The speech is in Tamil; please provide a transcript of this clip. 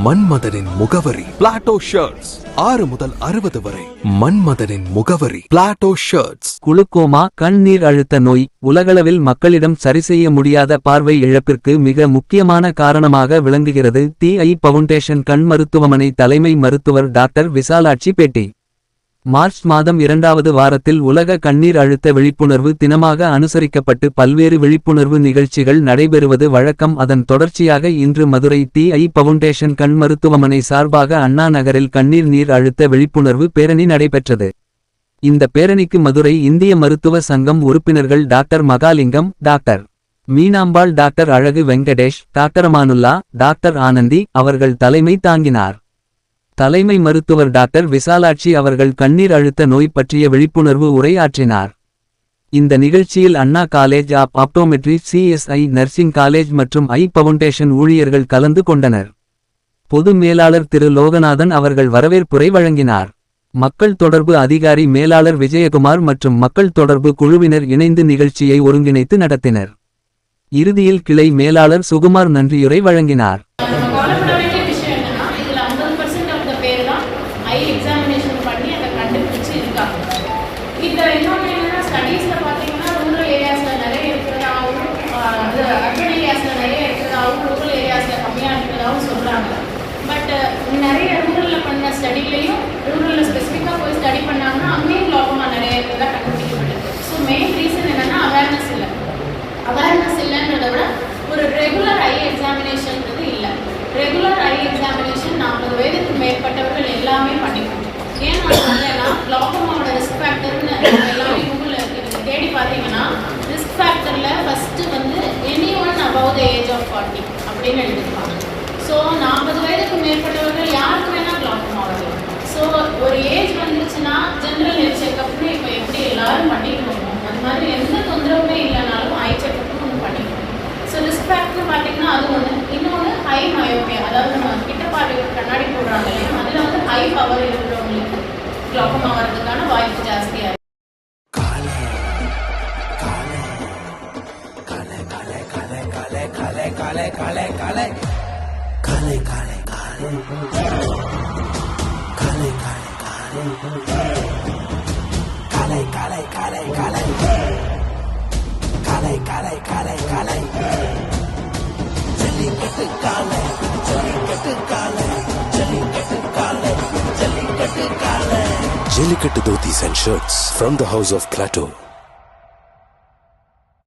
மன்மதனின் முகவரி பிளாட்டோ ஷர்ட்ஸ். 6 முதல் 60 வரை. மன்மதனின் முகவரி பிளாட்டோ ஷர்ட்ஸ். குளுக்கோமா கண் நீர் அழுத்த நோய் உலகளவில் மக்களிடம் சரிசெய்ய முடியாத பார்வை இழப்பிற்கு மிக முக்கியமான காரணமாக விளங்குகிறது. தி பவுண்டேஷன் கண் மருத்துவமனை தலைமை மருத்துவர் டாக்டர் விசாலாட்சி பேட்டி. மார்ச் மாதம் 2வது வாரத்தில் உலக கண்ணீர் அழுத்த விழிப்புணர்வு தினமாக அனுசரிக்கப்பட்டு பல்வேறு விழிப்புணர்வு நிகழ்ச்சிகள் நடைபெறுவது வழக்கம். அதன் தொடர்ச்சியாக இன்று மதுரை தி பவுண்டேஷன் கண் மருத்துவமனை சார்பாக அண்ணா நகரில் கண்ணீர் நீர் அழுத்த விழிப்புணர்வு பேரணி நடைபெற்றது. இந்த பேரணிக்கு மதுரை இந்திய மருத்துவ சங்கம் உறுப்பினர்கள் doctor Mahalingam, doctor Meenambal, doctor அழகு வெங்கடேஷ், டாக்டர் அமானுல்லா, டாக்டர் ஆனந்தி அவர்கள் தலைமை தாங்கினார். தலைமை மருத்துவர் டாக்டர் விசாலாட்சி அவர்கள் கண்ணீர் அழுத்த நோய் பற்றிய விழிப்புணர்வு உரை ஆற்றினார். இந்த நிகழ்ச்சியில் Anna college of optometry, CSI nursing college மற்றும் பவுண்டேஷன் ஊழியர்கள் கலந்து கொண்டனர். பொது மேலாளர் திரு லோகநாதன் அவர்கள் வரவேற்புரை வழங்கினார். மக்கள் தொடர்பு அதிகாரி மேலாளர் விஜயகுமார் மற்றும் மக்கள் தொடர்பு குழுவினர் இணைந்து நிகழ்ச்சியை ஒருங்கிணைத்து நடத்தினர். இறுதியில் கிளை மேலாளர் சுகுமார் நன்றியுரை வழங்கினார். எக்ஸாமினேஷன் பண்ணி அதை கண்டுபிடிச்சு இருக்காங்க. இந்த இன்னொன்று என்னன்னா, ஸ்டடீஸில் பார்த்தீங்கன்னா ரூரல் ஏரியாஸில் நிறைய இருக்கிறதாகவும், அர்பன் ஏரியாஸில் நிறைய இருக்கிறதாகவும், ரூரல் ஏரியாஸில் கம்மியாக இருக்கிறதாகவும் சொல்கிறாங்க. பட் நிறைய ரூரலில் பண்ண ஸ்டடிலையும், ரூரலில் ஸ்பெசிஃபிக்காக போய் ஸ்டடி பண்ணாங்கன்னா அங்கேயும் குளோக்கோமா நிறைய இருக்கிறதா கண்டுபிடிக்கப்பட்டிருக்கு. ஸோ மெயின் ரீசன் என்னென்னா அவேர்னஸ் இல்லை. அவேர்னஸ் இல்லைன்றதை விட ஒரு ரெகுலர் ஐ எக்ஸாமினேஷன்றது இல்லை. ரெகுலர் ஐ எக்ஸாமினேஷன் 40 வயதுக்கு மேற்பட்டவர்கள் எல்லாமே பண்ணிக்கணும். ஏன் நான் சொல்றேன்னா, குளோக்கோமாவோட ரிஸ்க் ஃபேக்டர்னு எல்லாமே கூகுளில் தேடி பார்த்தீங்கன்னா, ரிஸ்க் ஃபேக்டரில் ஃபஸ்ட்டு வந்து anyone above the age of 40 அப்படின்னு எழுதிருப்பாங்க. ஸோ 40 வயதுக்கு மேற்பட்டவர்கள் யாருக்கு வேணால் குளோக்கோமா வரும். ஸோ ஒரு ஏஜ் வந்துச்சுன்னா ஜென்ரல் ஹெல்த் செக்அப்னு இப்போ எப்படி எல்லாரும் பண்ணிக்கணும், அது மாதிரி எந்த தொந்தரவுமே இல்லைனாலும் ஐ செக்அப்னு ஒன்று பண்ணிக்கணும். ஸோ ரிஸ்க் ஃபேக்டர்னு பார்த்தீங்கன்னா அது ஒன்று. இன்னொன்று ஹை மயோபியா, அதாவது நம்ம கிட்ட பார்வை கண்ணாடி போடுறாங்க இல்லையா, அதில் வந்து ஹை பவர் இருக்கிறவங்களுக்கு குளோக்கோமா வர்றதுக்கான வாய்ப்பு ஜாஸ்தியாக இருக்கு. Jellicate dhotis and shirts from the house of Plateau.